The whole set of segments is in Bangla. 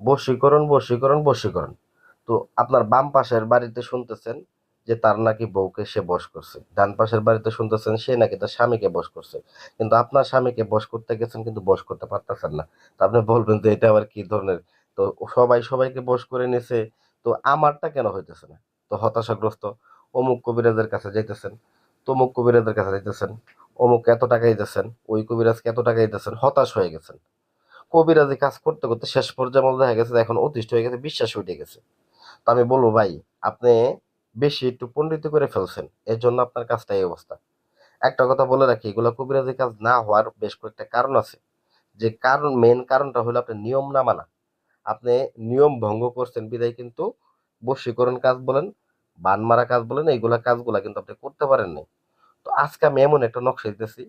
বশীকরণ বশীকরণ বশীকরণ। তো আপনার বাম পাশের বাড়িতে শুনতেছেন যে তার নাকি বউকে সে বশ করছে, ডান পাশের বাড়িতে শুনতেছেন সে নাকি তার স্বামীকে বশ করছে, কিন্তু আপনার স্বামীকে বশ করতে গেছেন কিন্তু বশ করতে পারতেছেন না। তো আপনি বলবেন যে এটা আবার কি ধরনের? তো সবাই সবাইকে বশ করে নিছে, তো আমারটা কেন হইতেছে না? তো হতাশাগ্রস্ত, অমুক কবিরাজের কাছে যাইতেছেন, তমুক কবিরাজের কাছে যাইতেছেন, অমুক এত টাকা দিতেছেন, ওই কবিরাজকে এত টাকা দিতেছেন, হতাশ হয়ে গেছেন। কবিরাজি কাজ করতে করতে শেষ পর্যায়ে মনে দেখা গেছে যে এখন অতিষ্ঠ হয়ে গেছে, বিশ্বাস উঠে গেছে। তো আমি বলবো ভাই, আপনি বেশি একটু পণ্ডিতি করে ফেলছেন, এর জন্য আপনার কাজটা এই অবস্থা। একটা কথা বলে রাখি, এগুলো কবিরাজি কাজ না হওয়ার বেশ কয়েকটা কারণ আছে। যে কারণ, মেন কারণটা হলো আপনার নিয়ম না মানা। আপনি নিয়ম ভঙ্গ করছেন বিধায় কিন্তু বশীকরণ কাজ বলেন, বান মারা কাজ বলেন, এইগুলা কাজগুলা কিন্তু আপনি করতে পারেন নাই। তো আজকে আমি এমন একটা নকশা দিতেছি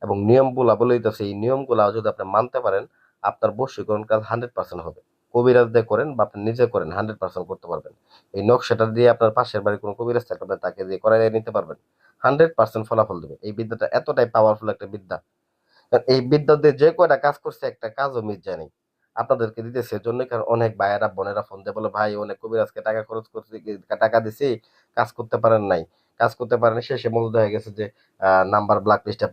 এবং নিয়মগুলা বলে দিতেছি, এই নিয়মগুলা যদি আপনি মানতে পারেন, আপনার বশীকরণ কাজ 100% হবে। কবিরাজ দিয়ে করেন বা আপনি নিজে করেন, 100% করতে পারবেন। এই নকশাটা দিয়ে আপনার পাশের বাড়ির কোনো কবিরাজ থাকলে আপনি তাকে দিয়ে করাই নিতে পারবেন, 100% ফলাফল দেবে। এই বিদ্যাটা এতটাই পাওয়ারফুল একটা বিদ্যা, কারণ এই বিদ্যা দিয়ে যে কয়টা কাজ করছে একটা কাজও মিস যায়নি। আপনাদেরকে দিতেছে এজন্যই, কারণ অনেক ভাইয়েরা বোনেরা ফোন দিয়ে বলে, ভাই অনেক কবিরাজকে টাকা খরচ করছি, টাকা দিছি, কাজ করতে পারেন নাই, কাজ করতে পারেনি, শেষে মূলত হয়ে গেছে যে নাম্বার ব্ল্যাক লিস্টে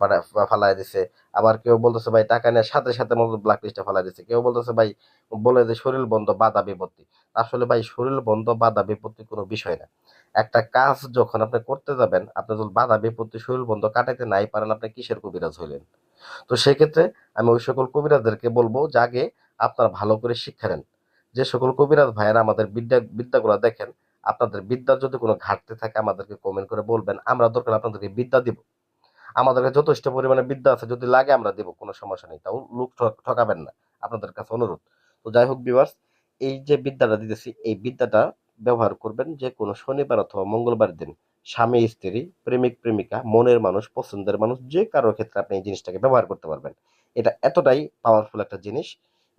ফালাই দিছে। আবার কেউ বলতেছে ভাই টাকা নেওয়ার সাথে সাথে মূলত ব্ল্যাক লিস্টে ফালাই দিছে। কেউ বলতেছে ভাই, বলে যে শরীর বন্ধ বাধা বিপত্তি। আসলে ভাই শরীর বন্ধ বাধা বিপত্তি কোনো বিষয় না। একটা কাজ যখন আপনি করতে যাবেন, আপনি যদি বাধা বিপত্তি শরীর বন্ধ কাটাইতে নাই পারেন, আপনি কিসের কবিরাজ হইলেন? তো সেক্ষেত্রে আমি ওই সকল কবিরাজদেরকে বলবো যে আগে আপনারা ভালো করে শিক্ষা নেন। যে সকল কবিরাজ ভাইয়েরা আমাদের বিদ্যাগুলো দেখেন, আপনাদের বিদ্যার যদি কোনো ঘাটতি থাকে আমাদেরকে কমেন্ট করে বলবেন, আমরা দরকার হলে আপনাদেরকে বিদ্যা দিব। আমাদের কাছে যথেষ্ট পরিমাণে বিদ্যা আছে, যদি লাগে আমরা দিব, কোনো সমস্যা নেই। তাও লোক ঠকাবেন না, আপনাদের কাছে অনুরোধ। তো যাই হোক ভিউয়ার্স, এই যে বিদ্যাটা দিতেছি, এই বিদ্যাটা ব্যবহার করবেন যে কোনো শনিবার অথবা মঙ্গলবার দিন। স্বামী স্ত্রী, প্রেমিক প্রেমিকা, মনের মানুষ, পছন্দের মানুষ, যে কারোর ক্ষেত্রে আপনি এই জিনিসটাকে ব্যবহার করতে পারবেন। এটা এতটাই পাওয়ারফুল একটা জিনিস।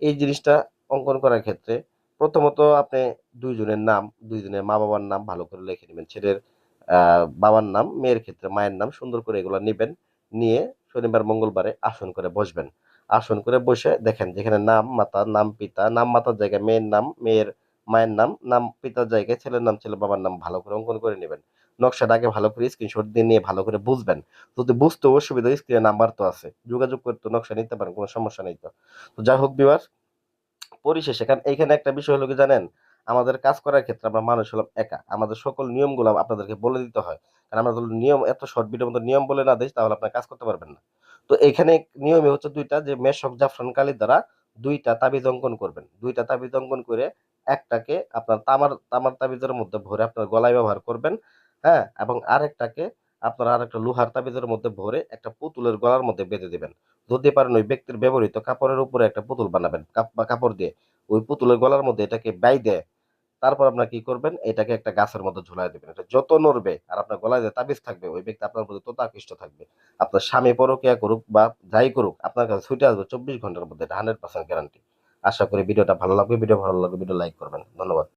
এই জিনিসটা অঙ্কন করার ক্ষেত্রে প্রথমত আপনি দুইজনের নাম, দুইজনের মা বাবার নাম ভালো করে লিখে নেবেন। ছেলের বাবার নাম, মেয়ের ক্ষেত্রে মায়ের নাম, সুন্দর করে এগুলো নিবেন। নিয়ে শনিবার মঙ্গলবারে আসন করে বসবেন। আসন করে বসে দেখেন যেখানে নাম মাতা, নাম পিতা, নাম মাতার জায়গায় মেয়ের নাম, মেয়ের মায়ের নাম, নাম পিতার জায়গায় ছেলের নাম, ছেলে বাবার নাম ভালো করে অঙ্কন করে নেবেন। নকশাটা আগে ভালো করে স্ক্রিনশট দিয়ে নিয়ে ভালো করে বুঝবেন। যদি বুঝতে অসুবিধা, স্ক্রিনে নাম্বার তো আছে, যোগাযোগ করে তো নকশা নিতে পারেন, কোনো সমস্যা নেই তো। তো যাই হোক ভিউয়ার্স, পরিশেষে কারণ এইখানে একটা বিষয় হলো কি জানেন, আমাদের কাজ করার ক্ষেত্রে আমরা মানুষ হলাম একা, আমাদের সকল নিয়মগুলো আপনাদেরকে বলে দিতে হয়। কারণ আমরা যদি নিয়ম এত শর্ট ভিডিওর মধ্যে নিয়ম বলে না দিই, তাহলে আপনার কাজ করতে পারবেন না। তো এখানে নিয়মই হচ্ছে দুইটা, যে মেশক জাফরান কালির দ্বারা দুইটা তাবিজ অঙ্কন করবেন। দুইটা তাবিজ অঙ্কন করে একটাকে আপনার তামার তামার তাবিজের মধ্যে ভরে আপনার গলায় ব্যবহার করবেন। হ্যাঁ, এবং আরেকটাকে আপনার আরেকটা লোহার তাবিজের মধ্যে ভরে একটা পুতুলের গলার মধ্যে বেঁধে দিবেন। যদি পারেন ওই ব্যক্তির ব্যবহৃত কাপড়ের উপরে একটা পুতুল বানাবেন, বা কাপড় দিয়ে ওই পুতুলের গলার মধ্যে এটাকে বাইন্ধে, তারপর আপনার কি করবেন, এটাকে একটা গাছের মধ্যে ঝুলাই দিবেন। এটা যত নড়বে আর আপনার গলায় যে তাবিজ থাকবে, ওই ব্যক্তি আপনার প্রতি তত আকৃষ্ট থাকবে। আপনার স্বামী পরকিয়া করুক বা যাই করুক, আপনার কাছে ছুটে আসবে 24 ঘন্টার মধ্যে, এটা 100% গ্যারান্টি। আশা করি ভিডিওটা ভালো লাগবে। ভিডিও ভালো লাগবে, ভিডিও লাইক করবেন। ধন্যবাদ।